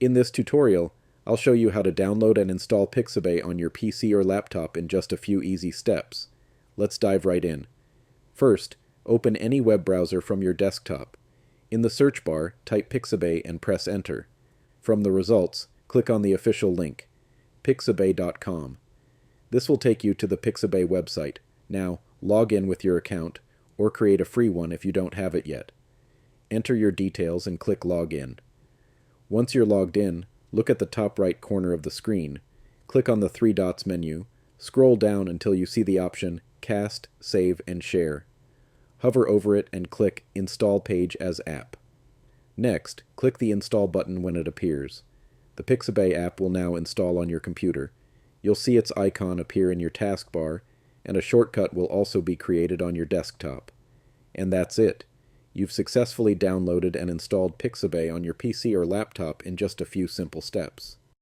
In this tutorial, I'll show you how to download and install Pixabay on your PC or laptop in just a few easy steps. Let's dive right in. First, open any web browser from your desktop. In the search bar, type Pixabay and press Enter. From the results, click on the official link, pixabay.com. This will take you to the Pixabay website. Now, log in with your account, or create a free one if you don't have it yet. Enter your details and click Login. Once you're logged in, look at the top right corner of the screen. Click on the three dots menu. Scroll down until you see the option Cast, Save, and Share. Hover over it and click Install Page as App. Next, click the Install button when it appears. The Pixabay app will now install on your computer. You'll see its icon appear in your taskbar, and a shortcut will also be created on your desktop. And that's it. You've successfully downloaded and installed Pixabay on your PC or laptop in just a few simple steps.